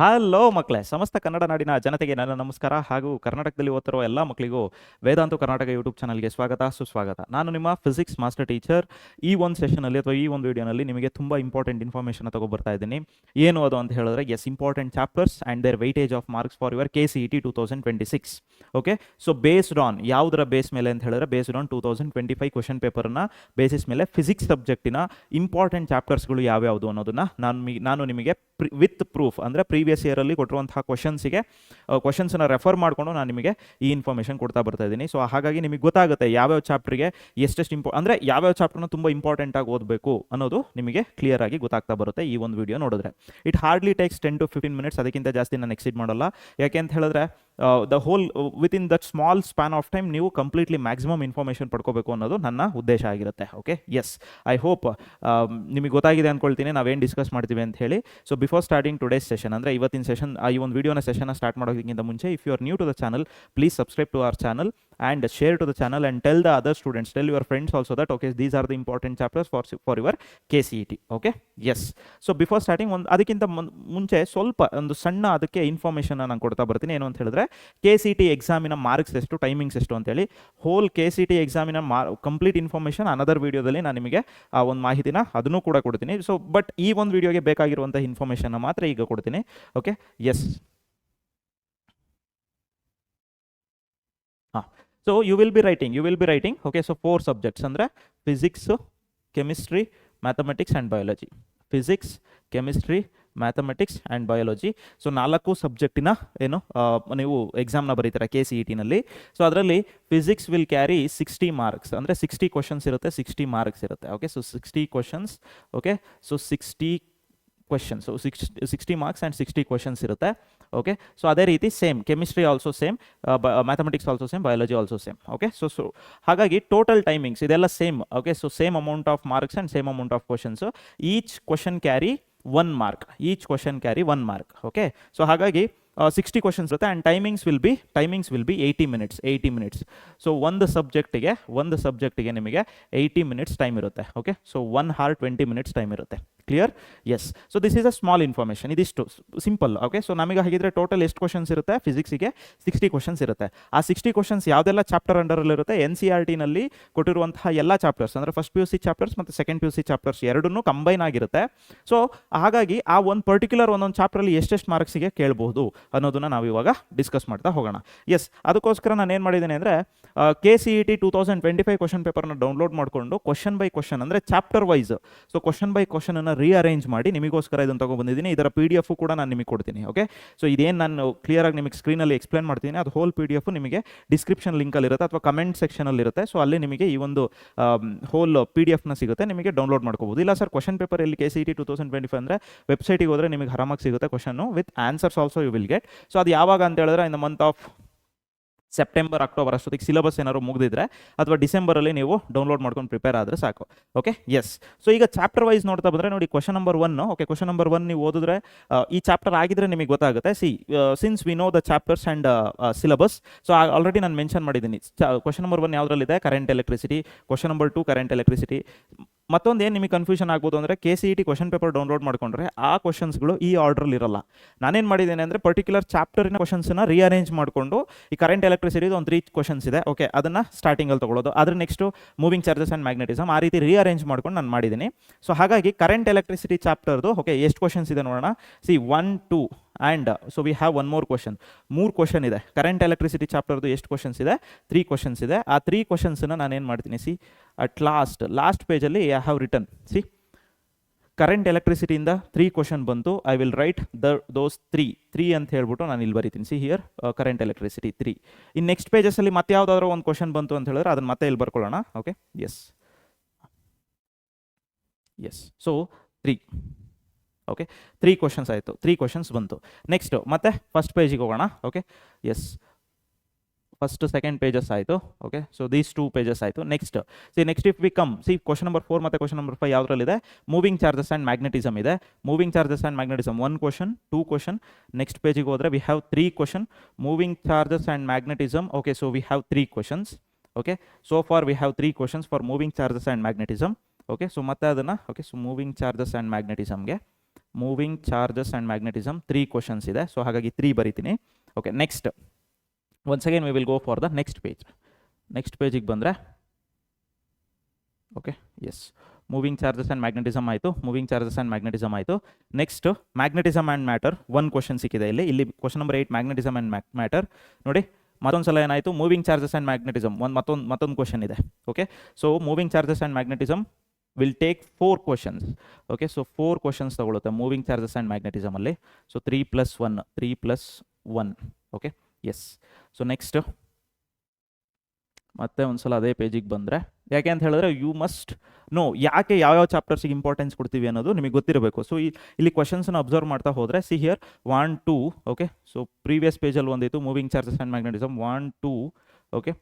Hello ಮಕ್ಕಳೇ, ಸಮಸ್ತ ಕನ್ನಡ ನಾಡಿನ ಜನತೆಗೆ ನನ್ನ ನಮಸ್ಕಾರ. ಹಾಗೂ ಕರ್ನಾಟಕದಲ್ಲಿ ಓದ್ತಿರೋ ಎಲ್ಲ ಮಕ್ಕಳಿಗೂ ವೇದಾಂತು ಕರ್ನಾಟಕ ಯೂಟ್ಯೂಬ್ ಚಾನಲ್ಗೆ ಸ್ವಾಗತ, ಸುಸ್ವಾಗತ. ನಾನು ನಿಮ್ಮ ಫಿಸಿಕ್ಸ್ ಮಾಸ್ಟರ್ ಟೀಚರ್. ಈ ಒಂದು ಸೆಷನಲ್ಲಿ ಅಥವಾ ಈ ಒಂದು ವಿಡಿಯೋನಲ್ಲಿ ನಿಮಗೆ ತುಂಬ ಇಂಪಾರ್ಟೆಂಟ್ ಇನ್ಫಾರ್ಮೇಷನ್ ತಗೊಬರ್ತಾ ಇದ್ದೀನಿ. ಏನು ಅದು ಅಂತ ಹೇಳಿದ್ರೆ, important chapters and their weightage of marks for your KCET 2026. Okay, so based on ಯಾವುದರ ಬೇಸ್ ಮೇಲೆ ಅಂತ ಹೇಳಿದ್ರೆ, ಬೇಸ್ಡ್ ಆನ್ 2025 ಕ್ವಶನ್ ಪೇಪರ್ನ ಬೇಸಿಸ್ ಮೇಲೆ ಫಿಸಿಕ್ಸ್ ಸಬ್ಜೆಕ್ಟಿನ ಇಂಪಾರ್ಟೆಂಟ್ ಚಾಪ್ಟರ್ಸ್ಗಳು ಯಾವ್ಯಾವುದು ಅನ್ನೋದನ್ನು ನಾನು ನಿಮಗೆ ವಿತ್ ಪ್ರೂಫ್ ಅಂದರೆ ಪ್ರೀವಿಯಸ್ ಇಯರಲ್ಲಿ ಕೊಟ್ಟಿರುವಂತಹ ಕ್ವಶನ್ಸನ್ನು ರೆಫರ್ ಮಾಡಿಕೊಂಡು ನಾನು ನಿಮಗೆ ಈ ಇನ್ಫಾರ್ಮೇಷನ್ ಕೊಡ್ತಾ ಬರ್ತಾ ಇದ್ದೀನಿ. ಸೊ ಹಾಗಾಗಿ ನಿಮಗೆ ಗೊತ್ತಾಗುತ್ತೆ ಯಾವ್ಯಾವ ಚಾಪ್ಟ್ರಿಗೆ ಎಷ್ಟೆಷ್ಟು ಅಂದರೆ ಯಾವ್ಯಾವ ಚಾಪ್ಟರ್ನ ತುಂಬ ಇಂಪಾರ್ಟೆಂಟಾಗಿ ಓದಬೇಕು ಅನ್ನೋದು ನಿಮಗೆ ಕ್ಲಿಯರ್ ಆಗಿ ಗೊತ್ತಾಗ್ತಾ ಬರುತ್ತೆ ಈ ಒಂದು ವಿಡಿಯೋ ನೋಡಿದ್ರೆ. It hardly takes 10 to 15 minutes, ಅದಕ್ಕಿಂತ ಜಾಸ್ತಿ ನಾನು ಎಕ್ಸಿಡ್ ಮಾಡಲ್ಲ. ಯಾಕೆ ಅಂತ ಹೇಳಿದ್ರೆ the whole within that small span of time ನೀವು ಕಂಪ್ಲೀಟ್ಲಿ ಮ್ಯಾಕ್ಸಿಮಮ್ ಇನ್ಫಾರ್ಮೇಷನ್ ಪಡ್ಕೋಬೇಕು ಅನ್ನೋದು ನನ್ನ ಉದ್ದೇಶ ಆಗಿರುತ್ತೆ. ಓಕೆ, ಎಸ್, ಐ ಹೋಪ್ ನಿಮಗೆ ಗೊತ್ತಾಗಿದೆ ಅಂದ್ಕೊಳ್ತೀನಿ ನಾವೇನು ಡಿಸ್ಕಸ್ ಮಾಡ್ತೀವಿ ಅಂತ ಹೇಳಿ. So before starting today's session, ಅಂದರೆ ಇವತ್ತಿನ ಸೆಷನ್, ಈ ಒಂದು ವಿಡಿಯೋನ ಸೆಷನ್ನ ಸ್ಟಾರ್ಟ್ ಮಾಡೋದಕ್ಕಿಂತ ಮುಂಚೆ, if you are new to the channel, please subscribe to our channel and share to the channel and tell the other students, tell your friends also that okay, these are the important chapters for your KCET. okay, yes. So before starting, ಅದಕ್ಕಿಂತ ಮುಂಚೆ ಸ್ವಲ್ಪ ಒಂದು ಸಣ್ಣ ಅದಕ್ಕೆ information ನಾನು ಕೊಡ್ತಾ ಬರ್ತೀನಿ. ಏನು ಅಂತ ಹೇಳಿದ್ರೆ, KCET ಎಕ್ಸಾಮಿನ ಮಾರ್ಕ್ಸ್ ಎಷ್ಟು, ಟೈಮಿಂಗ್ಸ್ ಎಷ್ಟು ಅಂತೇಳಿ ಹೋಲ್ KCET ಎಕ್ಸಾಮಿನ ಕಂಪ್ಲೀಟ್ ಇನ್ಫಾರ್ಮೇಷನ್ ಅನದರ್ ವಿಡಿಯೋದಲ್ಲಿ ನಾನು ನಿಮಗೆ ಆ ಒಂದು ಮಾಹಿತಿನ ಅದನ್ನು ಕೂಡ ಕೊಡ್ತೀನಿ. ಸೊ ಬಟ್ ಈ ಒಂದು ವಿಡಿಯೋಗೆ ಬೇಕಾಗಿರುವಂಥ ಇನ್ಫಾರ್ಮೇಷನ್ನ ಮಾತ್ರ ಈಗ ಕೊಡ್ತೀನಿ. Okay, yes. So you will be writing, okay, so 4 subjects ಅಂದ್ರೆ physics, chemistry, mathematics and biology. Physics, chemistry, mathematics and biology. So 4 ಸಬ್ಜೆಕ್ಟಿನ ಏನು ನೀವು ಎಕ್ಸಾಮ್ನ ಬರೀತೀರಾ KCET ನಲ್ಲಿ. ಸೊ ಅದರಲ್ಲಿ ಫಿಸಿಕ್ಸ್ ವಿಲ್ ಕ್ಯಾರಿ 60 ಮಾರ್ಕ್ಸ್, ಅಂದರೆ 60 ಕ್ವಶನ್ಸ್ ಇರುತ್ತೆ, 60 ಮಾರ್ಕ್ಸ್ ಇರುತ್ತೆ. Okay, so 60 questions. Okay, so 60 questions, so 60 marks and 60 questions ಇರುತ್ತೆ. Okay, so ಅದೇ ರೀತಿ same chemistry also same, mathematics also same, biology also same. Okay, so ಹಾಗಾಗಿ total timings ಇದೆಲ್ಲ same. Okay, so same amount of marks and same amount of questions. Each question carry 1 mark, okay, so ಹಾಗಾಗಿ 60 questions ಇರುತ್ತೆ and timings will be 80 minutes. So ಒಂದು ಸಬ್ಜೆಕ್ಟಿಗೆ ನಿಮಗೆ 80 minutes time ಇರುತ್ತೆ. Okay, so 1 hour 20 minutes time ಇರುತ್ತೆ. Clear? Yes. So this is a small information, ಇದಿಷ್ಟು simple. Okay, so ನಮಗೆ ಹಾಗಿದ್ರೆ ಟೋಟಲ್ ಎಷ್ಟು ಕ್ವಶನ್ಸ್ ಇರುತ್ತೆ? ಫಿಸಿಕ್ಸಿಗೆ 60 ಕ್ವಶನ್ಸ್ ಇರುತ್ತೆ. ಆ 60 ಕ್ವಶನ್ಸ್ ಯಾವುದೆಲ್ಲ ಚಾಪ್ಟರ್ ಅಂಡರಲ್ಲಿರುತ್ತೆ? NCERT ನಲ್ಲಿ ಕೊಟ್ಟಿರುವಂತಹ ಎಲ್ಲ ಚಾಪ್ಟರ್ಸ್, ಅಂದರೆ ಫಸ್ಟ್ PUC ಚಾಪ್ಟರ್ಸ್ ಮತ್ತು ಸೆಕೆಂಡ್ PUC ಚಾಪ್ಟರ್ಸ್ ಎರಡನ್ನೂ ಕಂಬೈನ್ ಆಗಿರುತ್ತೆ. ಸೊ ಹಾಗಾಗಿ ಆ ಒಂದು ಪರ್ಟಿಕ್ಯುಲರ್ ಒಂದೊಂದು ಚಾಪ್ಟರಲ್ಲಿ ಎಷ್ಟೆಷ್ಟು ಮಾರ್ಕ್ಸಿಗೆ ಕೇಳಬಹುದು ಅನ್ನೋದನ್ನ ನಾವು ಇವಾಗ ಡಿಸ್ಕಸ್ ಮಾಡ್ತಾ ಹೋಗೋಣ. ಎಸ್, ಅದಕ್ಕೋಸ್ಕರ ನಾನು ಏನು ಮಾಡಿದ್ದೇನೆ ಅಂದರೆ KCET 2025 ಕ್ವಶನ್ ಪೇಪರ್ನ ಡೌನ್ಲೋಡ್ ಮಾಡಿಕೊಂಡು ಕ್ವಶನ್ ಬೈ ಕ್ವಶನ್, ಅಂದರೆ chapter wise, so question by question ಅನ್ನು ರೀಅರೇಂಜ್ ಮಾಡಿ ನಿಮಗೋಸ್ಕರ ಇದನ್ನು ತಗೊಂಡ್ಬಂದಿದ್ದೀನಿ. ಇದರ PDF ಕೂಡ ನಾನು ನಿಮಗೆ ಕೊಡ್ತೀನಿ. ಓಕೆ, ಸೊ ಇದೇನು ನಾನು ಕ್ಲಿಯರಾಗಿ ನಿಮಗೆ ಸ್ಕ್ರೀನಲ್ಲಿ ಎಕ್ಸ್ಪ್ಲೇನ್ ಮಾಡ್ತೀನಿ, ಅದು ಹೋಲ್ PDF ನಿಮಗೆ ಡಿಸ್ಕ್ರಿಪ್ಷನ್ ಲಿಂಕಲ್ಲಿ ಇರುತ್ತೆ ಅಥವಾ ಕಮೆಂಟ್ ಸೆಕ್ಷನಲ್ಲಿ ಇರುತ್ತೆ. ಸೊ ಅಲ್ಲಿ ನಿಮಗೆ ಈ ಒಂದು ಹೋಲ್ PDF ಸಿಗುತ್ತೆ, ನಿಮಗೆ ಡೌನ್ಲೋಡ್ ಮಾಡ್ಕೋಬಹುದು. ಇಲ್ಲ ಸರ್, ಕ್ವಶನ್ ಪೇಪರ್ ಎಲ್ಲಿ KCET 2025 ಅಂದರೆ ವೆಬ್ಸೈಟಿಗೆ ಹೋದರೆ ನಿಮಗೆ ಆರಾಮಾಗಿ ಸಿಗುತ್ತೆ ಕ್ವಶನ್ನು with answers also you will get. So ಅದು ಯಾವಾಗ ಅಂತ ಹೇಳಿದ್ರೆ, in the month of September, October ಅಷ್ಟೊತ್ತಿಗೆ ಸಿಲೆಬಸ್ ಏನಾದ್ರು ಮುಗಿದಿದ್ರೆ ಅಥವಾ ಡಿಸೆಂಬರಲ್ಲಿ ನೀವು ಡೌನ್ಲೋಡ್ ಮಾಡ್ಕೊಂಡು ಪ್ರಿಪೇರ್ ಆದರೆ ಸಾಕು. Okay, yes. ಸೊ ಈಗ ಚಾಪ್ಟರ್ ವೈಸ್ ನೋಡ್ತಾ ಬಂದರೆ ನೋಡಿ, ಕ್ವಶನ್ ನಂಬರ್ 1. ಓಕೆ, ಕ್ವಶನ್ ನಂಬರ್ 1 ನೀವು ಓದಿದ್ರೆ ಈ ಚಾಪ್ಟರ್ ಆಗಿದ್ರೆ ನಿಮಗೆ ಗೊತ್ತಾಗುತ್ತೆ. Since we know the chapters and syllabus, so already ನಾನು ಮೆನ್ಷನ್ ಮಾಡಿದ್ದೀನಿ. ಕ್ವಶನ್ ನಂಬರ್ 1 ಯಾವುದರಲ್ಲಿದೆ? Current electricity. Question number 2 current electricity. ಮತ್ತೊಂದು ಏನು ನಿಮಗೆ ಕನ್ಫ್ಯೂಷನ್ ಆಗ್ಬೋದು ಅಂದರೆ, KCET ಕ್ವಶನ್ ಪೇಪರ್ ಡೌನ್ಲೋಡ್ ಮಾಡ್ಕೊಂಡ್ರೆ ಆ ಕ್ವಶನ್ಸ್ಗಳು ಈ ಆರ್ಡ್ರಲ್ಲಿ ಇರಲ್ಲ. ನಾನೇನು ಮಾಡಿದ್ದೇನೆ ಅಂದರೆ, ಪರ್ಟಿಕ್ಯುಲರ್ ಚಾಪ್ಟರಿನ ಕ್ವಶನ್ಸನ್ನು ರೀಅರೇಂಜ್ ಮಾಡಿಕೊಂಡು, ಈ ಕರೆಂಟ್ ಎಲೆಕ್ಟ್ರಿಸಿಟಿ ಒಂದು 3 ಕ್ವಶನ್ಸ್ ಇದೆ. ಓಕೆ, ಅದನ್ನು ಸ್ಟಾರ್ಟಿಂಗಲ್ಲಿ ತೊಗೊಳ್ಳೋದು, ಅದ್ರ next moving charges and magnetism, ಆ ರೀತಿ ರೀಅರೇಂಜ್ ಮಾಡ್ಕೊಂಡು ನಾನು ಮಾಡಿದ್ದೀನಿ. ಸೊ ಹಾಗಾಗಿ ಕರೆಂಟ್ ಎಲೆಕ್ಟ್ರಿಸಿಟಿ ಚಾಪ್ಟರ್ದು ಓಕೆ ಎಷ್ಟು ಕ್ವಶನ್ಸ್ ಇದೆ ನೋಡೋಣ. 1, 2 and so we have 1 more question. 3 question ಇದೆ. ಕರೆಂಟ್ ಎಲೆಕ್ಟ್ರಿಸಿಟಿ ಚಾಪ್ಟರ್ದು ಎಷ್ಟು ಕ್ವಶನ್ಸ್ ಇದೆ? 3 ಕ್ವಶನ್ಸ್ ಇದೆ. ಆ 3 ಕ್ವಶನ್ಸನ್ನು ನಾನು ಏನು ಮಾಡ್ತೀನಿ, ಅಟ್ ಲಾಸ್ಟ್ ಪೇಜಲ್ಲಿ ಐ ಹ್ಯಾವ್ ರಿಟನ್. ಕರೆಂಟ್ ಎಲೆಕ್ಟ್ರಿಸಿಟಿಯಿಂದ 3 ಕ್ವಶನ್ ಬಂತು. ಐ ವಿಲ್ ರೈಟ್ ದೋಸ್ 3 ಅಂತ ಹೇಳ್ಬಿಟ್ಟು ನಾನು ಇಲ್ಲಿ ಬರೀತೀನಿ. Here current electricity 3. ಇನ್ನು ನೆಕ್ಸ್ಟ್ ಪೇಜಸ್ಸಲ್ಲಿ ಮತ್ತೆ ಯಾವುದಾದ್ರೂ ಒಂದು ಕ್ವಶನ್ ಬಂತು ಅಂತ ಹೇಳಿದ್ರೆ ಅದನ್ನು ಮತ್ತೆ ಇಲ್ಲಿ ಬರ್ಕೊಳ್ಳೋಣ. Okay, yes. So 3. Okay, 3 questions ಆಯಿತು, 3 ಕ್ವಶನ್ಸ್ ಬಂತು. ನೆಕ್ಸ್ಟ್ ಮತ್ತೆ ಫಸ್ಟ್ ಪೇಜಿಗೆ ಹೋಗೋಣ. Okay, yes. First second pages ಆಯಿತು. ಓಕೆ, ಸೊ ದೀಸ್ 2 ಪೇಜಸ್ ಆಯಿತು. Next if we come question number 4 ಮತ್ತು ಕ್ವಶನ್ ನಂಬರ್ 5 ಯಾವುದರಲ್ಲಿದೆ? ಮೂವಿಂಗ್ ಚಾರ್ಜಸ್ ಆ್ಯಂಡ್ ಮ್ಯಾಗ್ನೆಟಿಸಮ್ ಇದೆ. Moving charges and magnetism 1 question, 2 question. Next ಪೇಜಿಗೆ ಹೋದರೆ we have 3 question. Moving charges and magnetism. Okay, so we have 3 questions. Okay, so for we have 3 questions for moving charges and magnetism. Okay, so ಮತ್ತೆ ಅದನ್ನು okay, so moving charges and ಮ್ಯಾಗ್ನೆಟಿಸಮ್ಗೆ moving charges and magnetism 3 questions ಇದೆ. So ಹಾಗಾಗಿ 3 ಬರಿತೀನಿ. Okay, next once again we will go for the next page. Next ಪೇಜಿಗೆ ಬಂದರೆ okay, yes, moving charges and magnetism ಆಯಿತು, moving charges and magnetism ಆಯಿತು. Next magnetism and matter 1 question ಸಿಕ್ಕಿದೆ ಇಲ್ಲಿ question number 8 magnetism and matter. ನೋಡಿ ಮತ್ತೊಂದು ಸಲ ಏನಾಯಿತು, ಮೂವಿಂಗ್ ಚಾರ್ಜಸ್ ಆ್ಯಂಡ್ ಮ್ಯಾಗ್ನೆಟಿಸಮ್ ಮತ್ತೊಂದು ಕ್ವಶನ್ ಇದೆ. Okay, so moving charges and magnetism will take 4 questions. Okay, so 4 questions ತಗೊಳುತ್ತೆ ಮೂವಿಂಗ್ ಚಾರ್ಜಸ್ ಆ್ಯಂಡ್ ಮ್ಯಾಗ್ನೆಟಿಸಮಲ್ಲಿ. So 3+1. Okay, yes. So next ಮತ್ತೆ ಒಂದ್ಸಲ ಅದೇ ಪೇಜಿಗೆ ಬಂದರೆ, ಯಾಕೆ ಅಂತ ಹೇಳಿದ್ರೆ ಯು ಮಸ್ಟ್ ನೋ ಯಾಕೆ ಯಾವ್ಯಾವ ಚಾಪ್ಟರ್ಸಿಗೆ ಇಂಪಾರ್ಟೆನ್ಸ್ ಕೊಡ್ತೀವಿ ಅನ್ನೋದು ನಿಮಗೆ ಗೊತ್ತಿರಬೇಕು. ಸೊ ಇಲ್ಲಿ ಕ್ವಶನ್ಸನ್ನು ಅಬ್ಸರ್ವ್ ಮಾಡ್ತಾ ಹೋದರೆ, see here 1, 2. Okay, so previous ಪೇಜಲ್ಲಿ ಒಂದಿತ್ತು moving charges and magnetism 1, 2. Okay,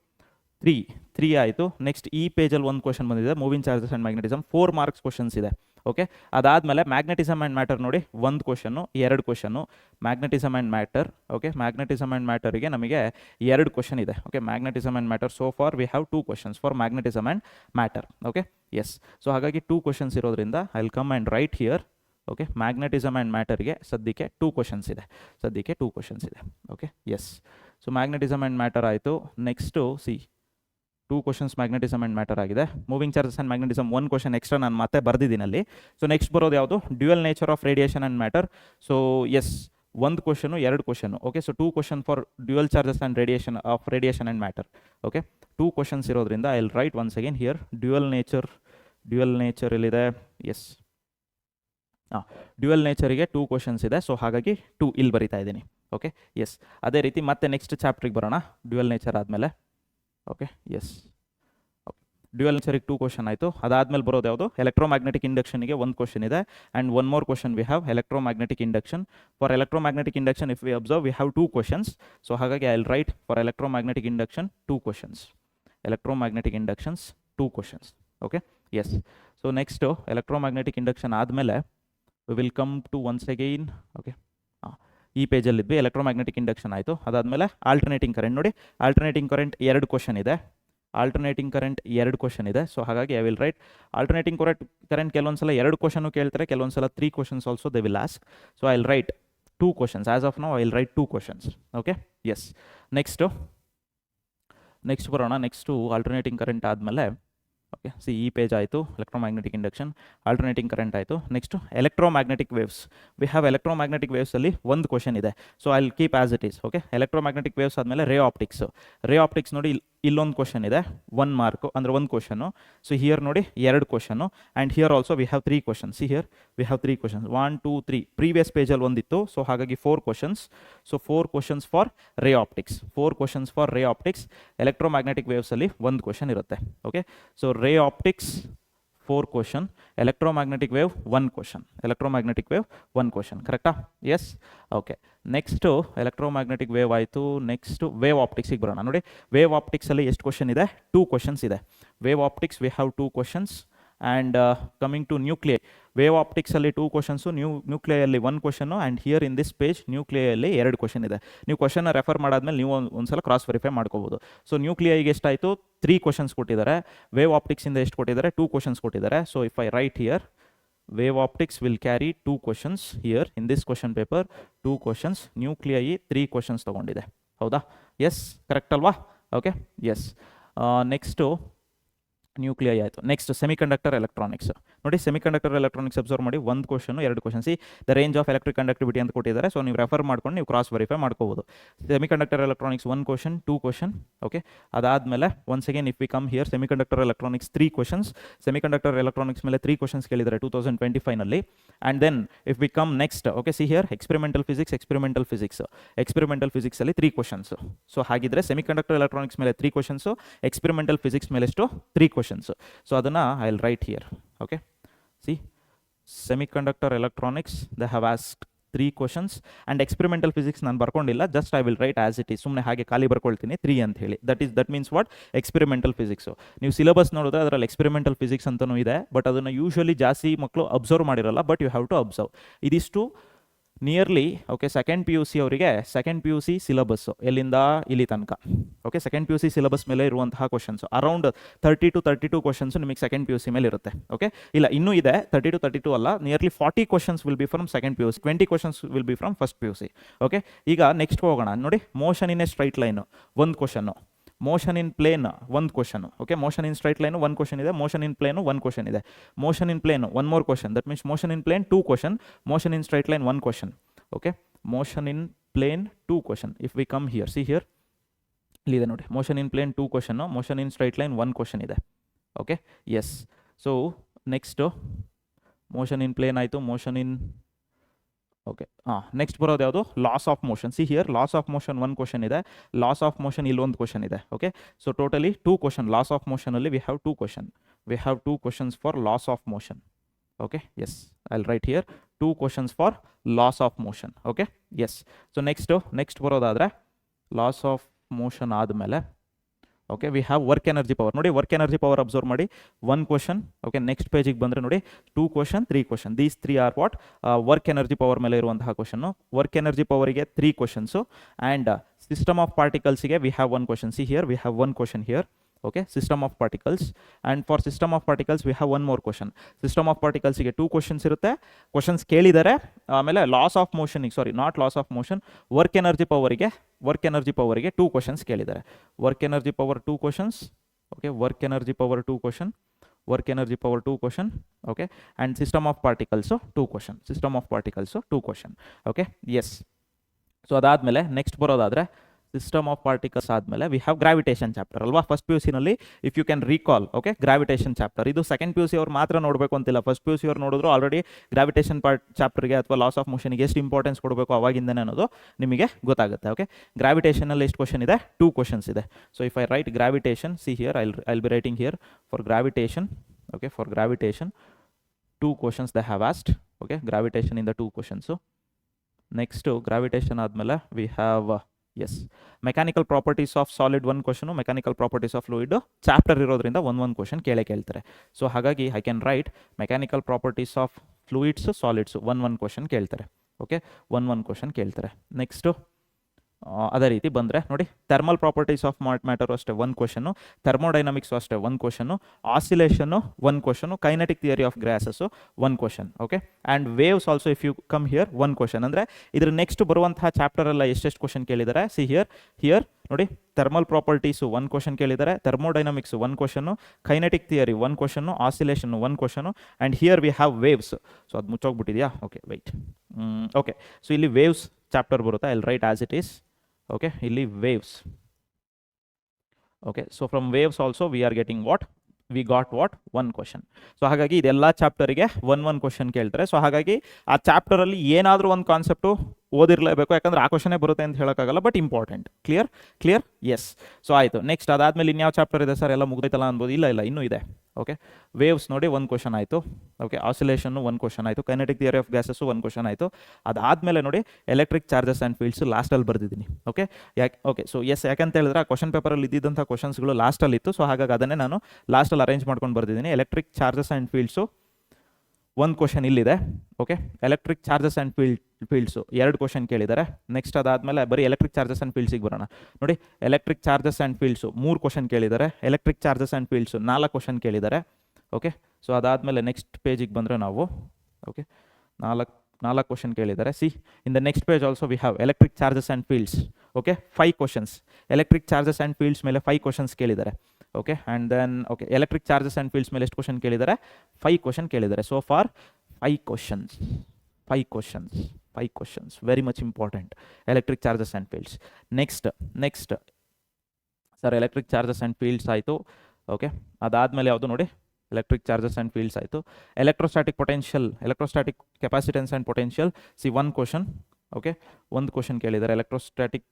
3 ಆಯಿತು. ನೆಕ್ಸ್ಟ್ ಈ ಪೇಜಲ್ಲಿ ಒಂದು ಕ್ವಶನ್ ಬಂದಿದೆ moving charges and magnetism, 4 marks questions ಇದೆ. ಓಕೆ, ಅದಾದಮೇಲೆ ಮ್ಯಾಗ್ನೆಟಿಸಮ್ ಆ್ಯಂಡ್ ಮ್ಯಾಟರ್ ನೋಡಿ 1 question 2 question. Magnetism and matter, okay, magnetism and ಮ್ಯಾಟರಿಗೆ ನಮಗೆ 2 ಕ್ವಶನ್ ಇದೆ. Okay, magnetism and matter so for we have 2 questions for magnetism and matter. Okay, yes. So ಹಾಗಾಗಿ 2 questions ಇರೋದ್ರಿಂದ I will come and write here. Okay, magnetism and ಮ್ಯಾಟರ್ಗೆ ಸದ್ಯಕ್ಕೆ 2 questions ಇದೆ. Okay, yes. So magnetism and matter ಆಯಿತು. Next see 2 questions magnetism and matter ಆಗಿದೆ. Moving charges and magnetism 1 question extra ನಾನು ಮತ್ತೆ ಬರ್ದಿದ್ದೀನಿ ಅಲ್ಲಿ. ಸೊ ನೆಕ್ಸ್ಟ್ ಬರೋದು ಯಾವುದು, dual nature of radiation and matter. So yes, 1 question 2 question. Okay, so 2 question for dual charges and radiation and matter. Okay, 2 questions ಇರೋದ್ರಿಂದ I will write once again here dual nature ಇಲ್ಲಿದೆ. Yes, dual ನೇಚರಿಗೆ 2 questions ಇದೆ. So ಹಾಗಾಗಿ 2 ಇಲ್ಲಿ ಬರಿತಾ ಇದ್ದೀನಿ. ಓಕೆ, ಎಸ್. ಅದೇ ರೀತಿ ಮತ್ತೆ ನೆಕ್ಸ್ಟ್ ಚಾಪ್ಟ್ರಿಗೆ ಬರೋಣ. ಡ್ಯುಯಲ್ ನೇಚರ್ ಆದಮೇಲೆ ಓಕೆ, ಎಸ್, ಡ್ಯುಯಲ್ ನೇಚರಿಗೆ 2 ಕ್ವಶನ್ ಆಯಿತು. ಅದಾದಮೇಲೆ ಬರೋದು ಯಾವುದು, ಎಲೆಕ್ಟ್ರೋಮ್ಯಾಗ್ನೆಟಿಕ್ ಇಂಡಕ್ಷನ್ಗೆ 1 ಕ್ವಶನ್ ಇದೆ. And 1 more question we have electromagnetic induction. For electromagnetic induction if we observe V have 2 questions. So ಹಾಗಾಗಿ I will write for electromagnetic induction 2 questions. Electromagnetic inductions 2 questions. Okay, yes. So next electromagnetic induction ಆದಮೇಲೆ we will come to once again. Okay, ಈ ಪೇಜಲ್ಲಿದ್ವಿ, electromagnetic induction ಆಯಿತು. ಅದಾದಮೇಲೆ alternating current. ನೋಡಿ alternating current 2 question ಇದೆ. So ಹಾಗಾಗಿ I will write alternating current. ಕೆಲವೊಂದು ಸಲ 2 ಕ್ವಶನು ಕೇಳ್ತಾರೆ, ಕೆಲವೊಂದು ಸಲ 3 questions also they will ask. So I will write 2 questions. As of now I will write 2 questions. Okay, yes. Next ಬರೋಣ. Next alternating current ಆದಮೇಲೆ okay, see ಈ page ಆಯಿತು, electromagnetic induction, alternating current ಆಯಿತು. Next electromagnetic waves. We have electromagnetic ವೇವ್ಸಲ್ಲಿ 1 question ಇದೆ. So I will keep as it is. Okay, electromagnetic waves ಆದಮೇಲೆ ray optics ನೋಡಿ ಇಲ್ಲೊಂದು ಕ್ವಶನ್ ಇದೆ, 1 ಮಾರ್ಕು ಅಂದರೆ 1 ಕ್ವಶನು. ಸೊ ಹಿಯರ್ ನೋಡಿ 2 question. And here also we have 3 questions. See here we have 3 questions, 1, 2, 3. Previous ಪೇಜಲ್ಲಿ ಒಂದಿತ್ತು. So ಹಾಗಾಗಿ 4 questions. So 4 questions for ray optics. Electromagnetic ವೇವ್ಸಲ್ಲಿ 1 ಕ್ವಶನ್ ಇರುತ್ತೆ. Okay, so ray optics 4 question, electromagnetic wave 1 question. ಕರೆಕ್ಟಾ? Yes. Okay, next electromagnetic wave ಆಯಿತು. Next wave ಆಪ್ಟಿಕ್ಸಿಗೆ ಬರೋಣ. ನೋಡಿ ವೇವ್ ಆಪ್ಟಿಕ್ಸಲ್ಲಿ ಎಷ್ಟು ಕ್ವಶನ್ ಇದೆ, 2 ಕ್ವಶನ್ಸ್ ಇದೆ. Wave optics we have 2 questions. And coming to nuclei, wave ಆಪ್ಟಿಕ್ಸಲ್ಲಿ 2 ಕ್ವಶನ್ಸು, ನ್ಯೂಕ್ಲಿಯಲ್ಲಿ 1 question. And here in this page ನ್ಯೂಕ್ಲಿಯಲ್ಲಿ 2 ಕ್ವಶನ್ ಇದೆ. ನೀವು ಕ್ವಶನ್ನ ರೆಫರ್ ಮಾಡಾದ್ಮೇಲೆ ನೀವು ಒಂದ್ಸಲ ಕ್ರಾಸ್ ವೆರಿಫೈ ಮಾಡ್ಕೋಬೋದು. ಸೊ ನ್ಯೂಕ್ಲಿಯೈಗೆ ಎಷ್ಟಾಯಿತು, 3 ಕ್ವಶನ್ಸ್ ಕೊಟ್ಟಿದ್ದಾರೆ. ವೇವ್ ಆಪ್ಟಿಕ್ಸಿಂದ ಎಷ್ಟು ಕೊಟ್ಟಿದ್ದಾರೆ, 2 ಕ್ವಶನ್ಸ್ ಕೊಟ್ಟಿದ್ದಾರೆ. So if I write here wave optics will carry 2 questions here in this question paper, 2 questions. Nuclei 3 questions ತೊಗೊಂಡಿದೆ. ಹೌದಾ? ಎಸ್, ಕರೆಕ್ಟ್ ಅಲ್ವಾ? Okay, yes. ನೆಕ್ಸ್ಟು ನ್ಯೂಕ್ಲಿಯೈ ಆಯಿತು. Next semiconductor electronics. ನೋಡಿ ಸೆಮಿಕಂಡಕ್ಟರ್ ಎಲೆಕ್ಟ್ರಾನಿಕ್ಸ್ ಅಬ್ಸರ್ವ್ ಮಾಡಿ, 1 question 2 question. See the range of electric conductivity ಅಂತ ಕೊಟ್ಟಿದ್ದಾರೆ. So ನೀವು refer ಮಾಡ್ಕೊಂಡು ನೀವು ಕ್ರಾಸ್ ವೆರಿಫೈ ಮಾಡ್ಕೋಬೋದು. Semiconductor electronics 1 question, 2 question. Okay, ಅದಾದಮೇಲೆ once again if we come here semiconductor electronics 3 questions. Semiconductor electronics ಮೇಲೆ 3 questions ಕೇಳಿದ್ದಾರೆ 2025ನಲ್ಲಿ. And then if we come next, okay, see here experimental ಫಿಸಿಕ್ಸಲ್ಲಿ 3 questions. So ಹಾಗಿದ್ರೆ semiconductor electronics ಮೇಲೆ 3 questions, experimental physics ಮೇಲೆ ಎಷ್ಟು, 3 questions. So ಅದನ್ನು I will write here. Okay, see semiconductor electronics they have asked 3 questions. And experimental physics ನಾನು ಬರ್ಕೊಂಡಿಲ್ಲ, just I will write as it is. ಸುಮ್ಮನೆ ಹಾಗೆ ಖಾಲಿ ಬರ್ಕೊಳ್ತೀನಿ 3 ಅಂತ ಹೇಳಿ. That means what, experimental physics. ನೀವು ಸಿಲೆಬಸ್ ನೋಡಿದ್ರೆ ಅದರಲ್ಲಿ ಎಕ್ಸ್ಪೆರಿಮೆಂಟಲ್ ಫಿಸಿಕ್ಸ್ ಅಂತಲೂ ಇದೆ, ಬಟ್ ಅದನ್ನು ಯೂಶ್ವಲಿ ಜಾಸ್ತಿ ಮಕ್ಕಳು ಅಬ್ಸರ್ವ್ ಮಾಡಿರಲ್ಲ. But you have to observe. ಇದಿಷ್ಟು nearly okay second P U C ಅವರಿಗೆ second P U C syllabus ಎಲ್ಲಿಂದ ಇಲ್ಲಿ ತನಕ okay second P U C syllabus ಮೇಲೆ ಇರುವಂತಹ ಕ್ವಶನ್ಸು ಅರೌಂಡ್ 32 ಕ್ವಶನ್ಸು ನಿಮಗೆ ಸೆಕೆಂಡ್ ಪಿ ಯು ಸಿ ಮೇಲೆ ಇರುತ್ತೆ ಓಕೆ ಇಲ್ಲ ಇನ್ನೂ ಇದೆ 32 ಅಲ್ಲ nearly 40 questions will be from second P U C 20 questions will be from first P U C okay ಈಗ ನೆಕ್ಸ್ಟ್ ಹೋಗೋಣ ನೋಡಿ motion in a straight line ಒಂದು ಕ್ವಶನ್ನು ಮೋಷನ್ ಇನ್ ಪ್ಲೇನ್ ಒಂದು question okay motion in straight line ಒಂದು question ಇದೆ motion in plane ಒಂದು question ಇದೆ motion in plane one more question that means motion in plane 2 question motion in straight line 1 question okay motion in plane 2 question if we come here see here ಇಲ್ಲಿದೆ ನೋಡಿ motion in plane 2 ಕ್ವಶನ್ನು motion in straight line 1 question ಇದೆ okay yes so next motion in plane ಆಯಿತು motion in okay next ಬರೋದು ಯಾವುದು laws of motion see here laws of motion 1 question ಇದೆ laws of motion ಇಲ್ಲೊಂದು question ಇದೆ okay so totally 2 question laws of ಮೋಷನಲ್ಲಿ we have 2 questions for laws of motion okay yes I will write here 2 questions for laws of motion okay yes so next ಬರೋದಾದರೆ loss of motion ಆದಮೇಲೆ okay we have work energy power ನೋಡಿ work energy power observe ಮಾಡಿ 1 question okay next ಪೇಜಿಗೆ ಬಂದರೆ ನೋಡಿ 2 question 3 question these 3 are what work energy power ಮೇಲೆ ಇರುವಂತಹ question work energy ಪವರಿಗೆ 3 ಕ್ವಶನ್ಸು ಆ್ಯಂಡ್ ಸಿಸ್ಟಮ್ ಆಫ್ ಪಾರ್ಟಿಕಲ್ಸ್ಗೆ we have 1 question see here we have 1 question here okay system of particles and for system of particles we have 1 more question system of ಪಾರ್ಟಿಕಲ್ಸಿಗೆ 2 questions ಇರುತ್ತೆ questions ಕೇಳಿದ್ದಾರೆ ಆಮೇಲೆ laws of ಮೋಷನಿಗೆ sorry not laws of motion work energy ಪವರಿಗೆ 2 questions ಕೇಳಿದ್ದಾರೆ work energy power 2 questions okay work energy power 2 question work energy power 2 question okay and system of particles 2 question system of particles 2 question okay yes so ಅದಾದಮೇಲೆ next ಬರೋದಾದರೆ system of particles ಆದಮೇಲೆ we have gravitation chapter ಅಲ್ವಾ first P U ಸಿನಲ್ಲಿ if you can recall okay gravitation chapter ಇದು second P U C ಅವ್ರು ಮಾತ್ರ ನೋಡಬೇಕು ಅಂತಿಲ್ಲ first P U C ಅವ್ರು ನೋಡಿದ್ರು ಆಲ್ರೆಡಿ ಗ್ರಾವಿಟೇಷನ್ ಚಾಪ್ಟರ್ಗೆ ಅಥವಾ ಲಾಸ್ ಆಫ್ ಮೋಷನ್ಗೆ ಎಷ್ಟು ಇಂಪಾರ್ಟೆನ್ಸ್ ಕೊಡಬೇಕು ಅವಾಗಿಂದನೇ ಅನ್ನೋದು ನಿಮಗೆ ಗೊತ್ತಾಗುತ್ತೆ ಓಕೆ ಗ್ರಾವಿಟೇಷನಲ್ಲಿ ಎಷ್ಟು ಕ್ವಶನ್ ಇದೆ 2 ಕ್ವಶನ್ಸ್ ಇದೆ so if I write gravitation see here I'll be writing here for gravitation okay for gravitation 2 questions they have asked okay gravitation ಇಂದ 2 ಕ್ವಶನ್ಸು ನೆಕ್ಸ್ಟು ಗ್ರಾವಿಟೇಷನ್ ಆದಮೇಲೆ we have yes mechanical properties of solid 1 question mechanical properties of fluid chapter ಇರೋದ್ರಿಂದ ಒಂದು question ಕೇಳ್ತಾರೆ so ಹಾಗಾಗಿ I can write mechanical properties of fluids solids 1 question ಕೇಳ್ತಾರೆ okay 1 question ಕೇಳ್ತಾರೆ next ಅದೇ ರೀತಿ ಬಂದರೆ ನೋಡಿ ಥರ್ಮಲ್ ಪ್ರಾಪರ್ಟೀಸ್ ಆಫ್ ಮ್ಯಾಟರು ಅಷ್ಟೇ 1 ಕ್ವಶನು ಥರ್ಮೋಡೈನಮಿಕ್ಸು ಅಷ್ಟೇ 1 question oscillation 1 question kinetic theory of gases 1 question okay and waves also if you come here 1 question ಅಂದರೆ ಇದ್ರ ನೆಕ್ಸ್ಟ್ ಬರುವಂತಹ ಚಾಪ್ಟರೆಲ್ಲ ಎಷ್ಟೆಷ್ಟು ಕ್ವಶನ್ ಕೇಳಿದ್ದಾರೆ ಸಿ ಹಿಯರ್ ನೋಡಿ ಥರ್ಮಲ್ ಪ್ರಾಪರ್ಟೀಸು 1 ಕ್ವಶನ್ ಕೇಳಿದ್ದಾರೆ thermodynamics 1 question kinetic theory 1 question oscillation 1 question and here we have waves so ಅದು ಮುಚ್ಚೋಗ್ಬಿಟ್ಟಿದೆಯಾ ಓಕೆ ವೈಟ್ ಓಕೆ ಸೊ ಇಲ್ಲಿ ವೇವ್ಸ್ ಚಾಪ್ಟರ್ ಬರುತ್ತೆ I will write as it is okay ಇಲ್ಲಿ waves okay so from waves also we are getting we got 1 question so ಹಾಗಾಗಿ ಇದೆಲ್ಲ ಚಾಪ್ಟರಿಗೆ 1 question ಕೇಳ್ತಾರೆ so ಹಾಗಾಗಿ ಆ ಚಾಪ್ಟರಲ್ಲಿ ಏನಾದರೂ ಒಂದು ಕಾನ್ಸೆಪ್ಟು ಓದಿರಲೇಬೇಕು ಯಾಕಂದ್ರೆ ಆ ಕ್ವಶನೇ ಬರುತ್ತೆ ಅಂತ ಹೇಳೋಕ್ಕಾಗಲ್ಲ but important clear yes so ಆಯಿತು ನೆಕ್ಸ್ಟ್ ಅದಾದಮೇಲೆ ಇನ್ಯಾವ ಚಾಪ್ಟರ್ ಇದೆ ಸರ್ ಎಲ್ಲ ಮುಗ್ದೈತಲ್ಲ ಅನ್ಬೋದು ಇಲ್ಲ ಇನ್ನೂ ಇದೆ ಓಕೆ ವೇವ್ಸ್ ನೋಡಿ 1 ಕ್ವಶನ್ ಆಯಿತು ಓಕೆ ಆಸಿಲೇಷನ್ನು 1 ಕ್ವಶನ್ ಆಯಿತು kinetic theory of gases 1 question ಆಯಿತು ಅದಾದಮೇಲೆ ನೋಡಿ ಎಲೆಕ್ಟ್ರಿಕ್ ಚಾರ್ಜಸ್ ಆ್ಯಂಡ್ ಫೀಲ್ಡ್ಸು ಲಾಸ್ಟಲ್ಲಿ ಬರ್ದಿದ್ದೀನಿ ಓಕೆ ಸೊ ಎಸ್ ಯಾಕಂತ ಹೇಳಿದ್ರೆ ಆ ಕ್ವಶನ್ ಪೇಪರಲ್ಲಿ ಇದ್ದಿದ್ದಂಥ ಕ್ವಶನ್ಸ್ಗಳು ಲಾಸ್ಟಲ್ಲಿ ಇತ್ತು ಸೊ ಹಾಗಾಗಿ ಅದನ್ನೇ ನಾನು ಲಾಸ್ಟಲ್ಲಿ ಅರೇಂಜ್ ಮಾಡ್ಕೊಂಡು ಬರ್ದಿದ್ದೀನಿ electric charges and fields 1 question ಇಲ್ಲಿದೆ okay electric charges and fields 2 question ಕೇಳಿದ್ದಾರೆ ನೆಕ್ಸ್ಟ್ ಅದಾದಮೇಲೆ ಬರೀ ಎಲೆಕ್ಟ್ರಿಕ್ ಚಾರ್ಜಸ್ ಆ್ಯಂಡ್ ಫೀಲ್ಡ್ಸಿಗೆ ಬರೋಣ ನೋಡಿ electric charges and fields 3 question ಕೇಳಿದ್ದಾರೆ electric charges and fields 4 question ಕೇಳಿದ್ದಾರೆ ಓಕೆ ಸೊ ಅದಾದಮೇಲೆ ನೆಕ್ಸ್ಟ್ ಪೇಜಿಗೆ ಬಂದರೆ ನಾವು ಓಕೆ 4 ಕ್ವಶನ್ ಕೇಳಿದ್ದಾರೆ see in the next page also we have electric charges and fields okay 5 questions electric charges and fields ಮೇಲೆ 5 questions ಕೇಳಿದ್ದಾರೆ okay and then okay electric charges and fields ಮೇಲೆ ಎಷ್ಟು question ಕೇಳಿದ್ದಾರೆ 5 question ಕೇಳಿದ್ದಾರೆ so for 5 questions very much important electric charges and fields next sir electric charges and fields ಆಯಿತು okay ಅದಾದಮೇಲೆ ಯಾವುದು ನೋಡಿ ಎಲೆಕ್ಟ್ರಿಕ್ ಚಾರ್ಜಸ್ ಆ್ಯಂಡ್ ಫೀಲ್ಡ್ಸ್ ಆಯಿತು electrostatic capacitance and potential see 1 question okay 1 question ಕೇಳಿದ್ದಾರೆ electrostatic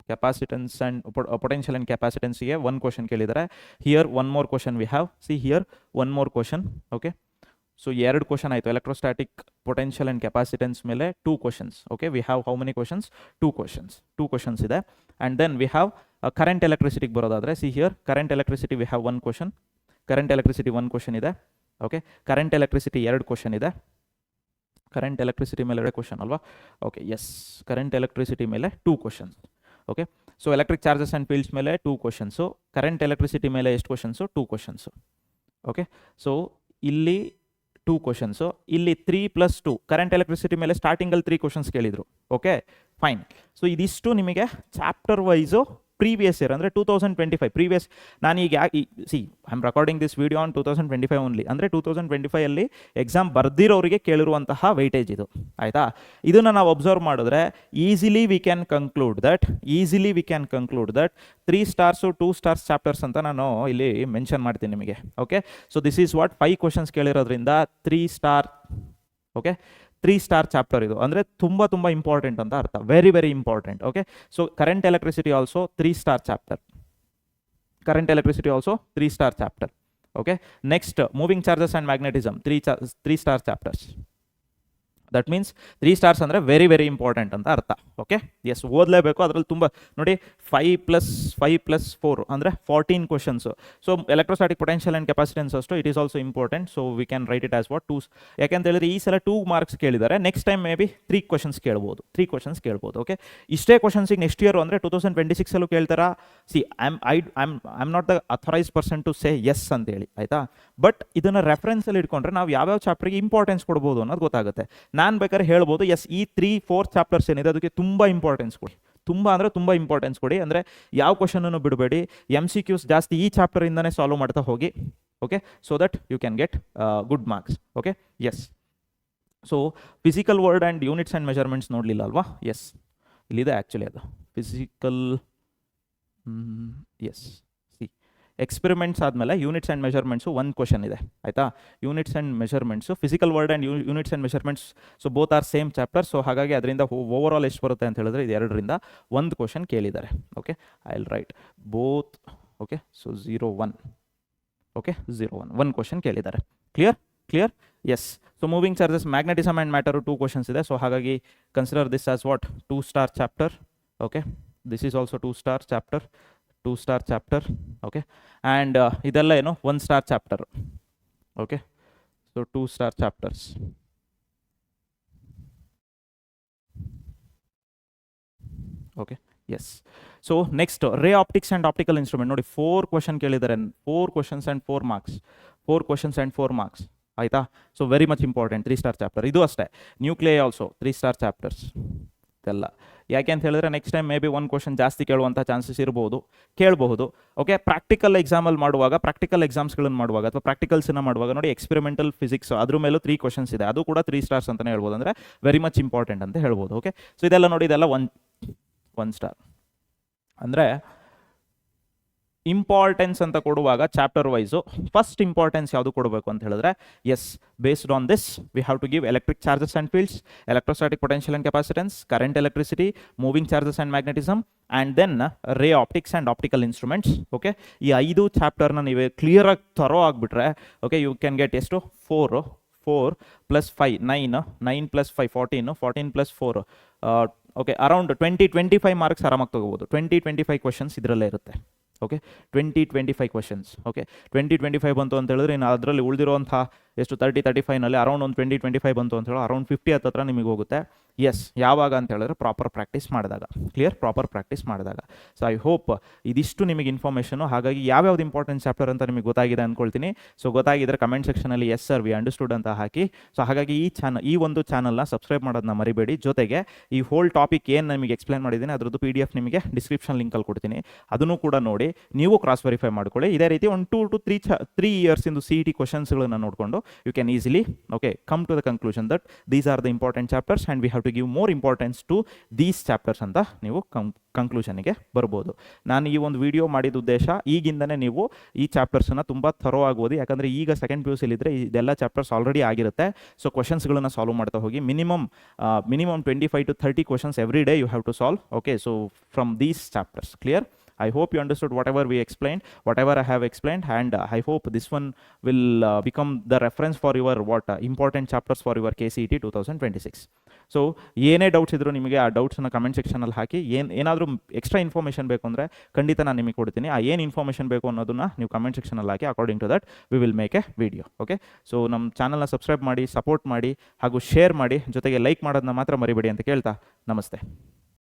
capacitance and potential and capacitance ಗೆ 1 question ಕೇಳಿದ್ದಾರೆ here 1 more question we have see here 1 more question okay so 2 question ಆಯಿತು electrostatic potential and capacitance ಮೇಲೆ 2 questions okay we have how many questions 2 questions ಇದೆ and then we have current ಎಲೆಕ್ಟ್ರಿಸಿಟಿಗೆ ಬರೋದಾದರೆ see here current electricity we have 1 question current electricity 1 question ಇದೆ okay current electricity 2 question ಇದೆ current electricity ಮೇಲೆ 2 question ಅಲ್ವಾ? Okay, S, current electricity ಮೇಲೆ 2 questions. Okay, so electric charges and fields ಮೇಲೆ 2 questions, current electricity ಮೇಲೆ ಎಷ್ಟು questions? 2 questions. Okay, so ಇಲ್ಲಿ 2 questions, ಇಲ್ಲಿ 3+2 ಕರೆಂಟ್ ಎಲೆಕ್ಟ್ರಿಸಿಟಿ ಮೇಲೆ ಸ್ಟಾರ್ಟಿಂಗಲ್ಲಿ 3 ಕ್ವಶನ್ಸ್ ಕೇಳಿದರು. Okay, fine. ಸೊ ಇದಿಷ್ಟು ನಿಮಗೆ ಚಾಪ್ಟರ್ ವೈಸು ಪ್ರೀವಿಯಸ್ ಇಯರ್ ಅಂದರೆ 2025 ಪ್ರೀವಿಯಸ್. ನಾನೀಗ ಯಾಕೆ I am recording this video on 2025 only, ಅಂದರೆ 2025 ಎಕ್ಸಾಮ್ ಬರ್ದಿರೋರಿಗೆ ಕೇಳಿರುವಂತಹ ವೆಯ್ಟೇಜ್ ಇದು, ಆಯಿತಾ? ಇದನ್ನು ನಾವು ಅಬ್ಸರ್ವ್ ಮಾಡಿದ್ರೆ easily we can conclude that 3 stars 2 stars chapters ಅಂತ ನಾನು ಇಲ್ಲಿ ಮೆನ್ಷನ್ ಮಾಡ್ತೀನಿ ನಿಮಗೆ. Okay, so this is what 5 questions ಕೇಳಿರೋದ್ರಿಂದ 3 ಸ್ಟಾರ್. ಓಕೆ, 3 ಸ್ಟಾರ್ ಚಾಪ್ಟರ್ ಇದು, ಅಂದರೆ ತುಂಬ ಇಂಪಾರ್ಟೆಂಟ್ ಅಂತ ಅರ್ಥ, very important. Okay, so current electricity also 3 star chapter. Okay, next moving charges and magnetism 3 star chapters. That means 3 stars ಅಂದರೆ very important ಅಂತ ಅರ್ಥ. Okay, S, ಓದಲೇಬೇಕು. ಅದರಲ್ಲಿ ತುಂಬ ನೋಡಿ 5+4 ಅಂದರೆ 14 questions. So electrostatic potential and capacitance ಅಷ್ಟು it is also important. So we can write it as what 2. ಯಾಕೆಂತ ಹೇಳಿದ್ರೆ ಈ ಸಲ 2 ಮಾರ್ಕ್ಸ್ ಕೇಳಿದ್ದಾರೆ, next time maybe 3 questions ಕೇಳ್ಬೋದು. ಓಕೆ, ಇಷ್ಟೇ ಕ್ವಶನ್ಸಿಗೆ ನೆಕ್ಸ್ಟ್ ಇಯರ್ ಅಂದರೆ 2026 ಕೇಳ್ತಾರಾ? I am not the authorise person to say yes ಅಂತೇಳಿ, ಆಯಿತಾ? ಬಟ್ ಇದನ್ನು ರೆಫರೆನ್ಸಲ್ಲಿ ಇಟ್ಕೊಂಡ್ರೆ ನಾವು ಯಾವ್ಯಾವ ಚಾಪ್ಟರ್ಗೆ ಇಂಪಾರ್ಟೆನ್ಸ್ ಕೊಡ್ಬೋದು ಅನ್ನೋದು ಗೊತ್ತಾಗುತ್ತೆ. ನಾನು ಬೇಕಾದ್ರೆ ಹೇಳ್ಬೋದು, ಎಸ್, ಈ 3-4 ಚಾಪ್ಟರ್ಸ್ ಏನಿದೆ ಅದಕ್ಕೆ ತುಂಬ ಇಂಪಾರ್ಟೆನ್ಸ್ ಕೊಡಿ, ತುಂಬ ಇಂಪಾರ್ಟೆನ್ಸ್ ಕೊಡಿ. ಅಂದರೆ ಯಾವ ಕ್ವಶನನ್ನು ಬಿಡಬೇಡಿ, MCQs ಜಾಸ್ತಿ ಈ ಚಾಪ್ಟರಿಂದನೇ ಸಾಲ್ವ್ ಮಾಡ್ತಾ ಹೋಗಿ. Okay, so that you can get good marks. Okay, yes. So physical world and units and measurements ನೋಡಲಿಲ್ಲ ಅಲ್ವಾ? ಎಸ್, ಇಲ್ಲಿದೆ ಆ್ಯಕ್ಚುಲಿ ಅದು ಫಿಸಿಕಲ್. ಎಸ್, ಎಕ್ಸ್ಪೆರಿಮೆಂಟ್ಸ್ ಆದಮೇಲೆ ಯೂನಿಟ್ಸ್ ಆ್ಯಂಡ್ ಮೆಜರ್ಮೆಂಟ್ಸು 1 ಕ್ವಶನ್ ಇದೆ, ಆಯಿತಾ? Units and measurements, physical world and units and measurements, so both are same chapter. So ಹಾಗಾಗಿ ಅದರಿಂದ over all ಎಷ್ಟು ಬರುತ್ತೆ ಅಂತ ಹೇಳಿದ್ರೆ ಇದು 2ರಿಂದ 1 ಕ್ವಶನ್ ಕೇಳಿದ್ದಾರೆ. Okay, I will right both. Okay, so 0-1. Okay, 0-1 1 question ಕೇಳಿದ್ದಾರೆ. Clear? Yes. So moving charges, magnetism and matter 2 questions ಇದೆ. ಸೊ ಹಾಗಾಗಿ consider this as what 2 star chapter. Okay, this is also 2 star chapter. Okay, and ಇದೆಲ್ಲ ಏನು 1 star chapter. Okay, so 2 star chapters. Okay, yes. So next ray optics and optical instrument ನೋಡಿ 4 question ಕೇಳಿದ್ದಾರೆ. 4 questions and 4 marks. ಆಯಿತಾ? So very much important 3 star chapter. ಇದು ಅಷ್ಟೇ. Nuclei also 3 star chapters. ಇದೆಲ್ಲ ಯಾಕೆ ಅಂತ ಹೇಳಿದ್ರೆ next time may be 1 question ಜಾಸ್ತಿ ಕೇಳುವಂಥ ಚಾನ್ಸಸ್ ಕೇಳಬಹುದು. ಓಕೆ, ಪ್ರಾಕ್ಟಿಕಲ್ ಎಕ್ಸಾಮ್ಸ್ಗಳನ್ನು ಮಾಡುವಾಗ ಅಥವಾ ಪ್ರಾಕ್ಟಿಕಲ್ಸನ್ನು ಮಾಡುವಾಗ ನೋಡಿ ಎಕ್ಸ್ಪೆರಿಮೆಂಟಲ್ ಫಿಸಿಕ್ಸ್ ಅದ್ರ ಮೇಲೂ 3 ಕ್ವಶನ್ಸ್ ಇದೆ. ಅದು ಕೂಡ 3 ಸ್ಟಾರ್ಸ್ ಅಂತಲೇ ಹೇಳ್ಬೋದು, ಅಂದರೆ ವೆರಿ ಮಚ್ ಇಂಪಾರ್ಟೆಂಟ್ ಅಂತ ಹೇಳ್ಬೋದು. ಓಕೆ, ಸೊ ಇದೆಲ್ಲ ನೋಡಿ, ಇದೆಲ್ಲ 1 ಸ್ಟಾರ್. ಅಂದರೆ ಇಂಪಾರ್ಟೆನ್ಸ್ ಅಂತ ಕೊಡುವಾಗ ಚಾಪ್ಟರ್ ವೈಸು ಫಸ್ಟ್ ಇಂಪಾರ್ಟೆನ್ಸ್ ಯಾವುದು ಕೊಡಬೇಕು ಅಂತ ಹೇಳಿದ್ರೆ, yes, based on this we have to give electric charges and fields, electrostatic potential and capacitance, current electricity, moving charges and magnetism, and then ray optics and optical instruments. Okay, ಈ 5 ಚಾಪ್ಟರ್ನ ನೀವು ಕ್ಲಿಯರಾಗಿ thorough ಆಗಿಬಿಟ್ರೆ, okay, you can get ಎಷ್ಟು 4 + 5 9 + 5 14 + 4 okay, around 20-25 marks ಆರಾಮಾಗಿ ತೊಗೋಬೋದು. 20-25 questions ಇದರಲ್ಲೇ ಇರುತ್ತೆ. Okay, 20-25 questions. Okay, 20-25 ಬಂತು ಅಂತ ಹೇಳಿದ್ರೆ ಇನ್ನು ಅದರಲ್ಲಿ ಉಳಿದಿರುವಂಥ ಎಷ್ಟು 30-35ನಲ್ಲಿ ಅರೌಂಡ್ ಒಂದು 20-25 ಬಂತು ಅಂತ ಹೇಳಿ ಅರೌಂಡ್ 50 ಹತ್ರ ನಿಮಗೆ ಹೋಗುತ್ತೆ. ಎಸ್, ಯಾವಾಗ ಅಂತ ಹೇಳಿದ್ರೆ ಪ್ರಾಪರ್ ಪ್ರಾಕ್ಟೀಸ್ ಮಾಡಿದಾಗ. ಕ್ಲಿಯರ್? ಪ್ರಾಪರ್ ಪ್ರಾಕ್ಟೀಸ್ ಮಾಡಿದಾಗ. ಸೊ ಐ ಹೋಪ್ ಇದಿಷ್ಟು ನಿಮಗೆ ಇನ್ಫಾರ್ಮೇಷನು. ಹಾಗಾಗಿ ಯಾವ್ಯಾವ್ದು ಇಂಪಾರ್ಟೆಂಟ್ ಚಾಪ್ಟರ್ ಅಂತ ನಿಮಗೆ ಗೊತ್ತಾಗಿದೆ ಅಂದ್ಕೊಳ್ತೀನಿ. ಸೊ ಗೊತ್ತಾಗಿದ್ದರೆ ಕಮೆಂಟ್ ಸೆಕ್ಷನಲ್ಲಿ ಎಸ್ ಸರ್ ವಿ ಅಂಡರ್ಸ್ಟುಡ್ ಅಂತ ಹಾಕಿ. ಸೊ ಹಾಗಾಗಿ ಈ ಒಂದು ಚಾನಲ್ನ ಸಬ್ಸ್ಕ್ರೈಬ್ ಮಾಡೋದನ್ನ ಮರಿಬೇಡಿ. ಜೊತೆಗೆ ಈ ಹೋಲ್ ಟಾಪಿಕ್ ಏನು ನಿಮಗೆ ಎಕ್ಸ್ಪ್ಲೇನ್ ಮಾಡಿದ್ದೀನಿ ಅದರದ್ದು PDF ನಿಮಗೆ ಡಿಸ್ಕ್ರಿಪ್ಷನ್ ಲಿಂಕಲ್ಲಿ ಕೊಡ್ತೀನಿ, ಅದನ್ನು ಕೂಡ ನೋಡಿ ನೀವು ಕ್ರಾಸ್ ವೆರಿಫೈ ಮಾಡ್ಕೊಳ್ಳಿ. ಇದೇ ರೀತಿ 1 2 to 3 ಇಯರ್ಸಿಂದು CET ಕ್ವಶನ್ಸ್ಗಳನ್ನು ನೋಡಿಕೊಂಡು you can easily come to the conclusion that these are the important chapters and we have to give more importance to these chapters ಅಂತ ನೀವು ಕಂಕ್ಲೂಷನ್ಗೆ ಬರ್ಬೋದು. ನಾನು ಈ ಒಂದು ವಿಡಿಯೋ ಮಾಡಿದ ಉದ್ದೇಶ ಈಗಿಂದನೇ ನೀವು ಈ ಚಾಪ್ಟರ್ಸನ್ನು ತುಂಬ ಥರೋ ಆಗಿ ಓದಿ. ಯಾಕಂದರೆ ಈಗ ಸೆಕೆಂಡ್ PUC ಇದ್ದರೆ ಇದೆಲ್ಲ ಚಾಪ್ಟರ್ಸ್ ಆಲ್ರೆಡಿ ಆಗಿರುತ್ತೆ. ಸೊ ಕ್ವಶನ್ಸ್ಗಳನ್ನು ಸಾಲ್ವ್ ಮಾಡ್ತಾ ಹೋಗಿ. Minimum 25 to 30 questions every day you have to solve. Okay, so from these chapters. Clear? I hope you understood whatever we explained, whatever I have explained, and I hope this one will become the reference for your important chapters for your KCET 2026. So ಏನೇ doubts ಇದ್ದರೂ ನಿಮಗೆ ಆ ಡೌಟ್ಸನ್ನು comment ಸೆಕ್ಷನಲ್ಲಿ ಹಾಕಿ, ಏನಾದರೂ extra information ಬೇಕು ಅಂದರೆ ಖಂಡಿತ ನಾನು ನಿಮಗೆ ಕೊಡ್ತೀನಿ. ಆ ಏನು ಇನ್ಫಾರ್ಮೇಷನ್ ಬೇಕು ಅನ್ನೋದನ್ನು ನೀವು ಕಮೆಂಟ್ ಸೆಕ್ಷನಲ್ಲಿ ಹಾಕಿ, according to that we will make a video. Okay, so ನಮ್ಮ ಚಾನಲ್ನ ಸಬ್ಸ್ಕ್ರೈಬ್ ಮಾಡಿ, ಸಪೋರ್ಟ್ ಮಾಡಿ ಹಾಗೂ ಶೇರ್ ಮಾಡಿ, ಜೊತೆಗೆ ಲೈಕ್ ಮಾಡೋದನ್ನ ಮಾತ್ರ ಮರಿಬೇಡಿ ಅಂತ ಕೇಳ್ತಾ ನಮಸ್ತೆ.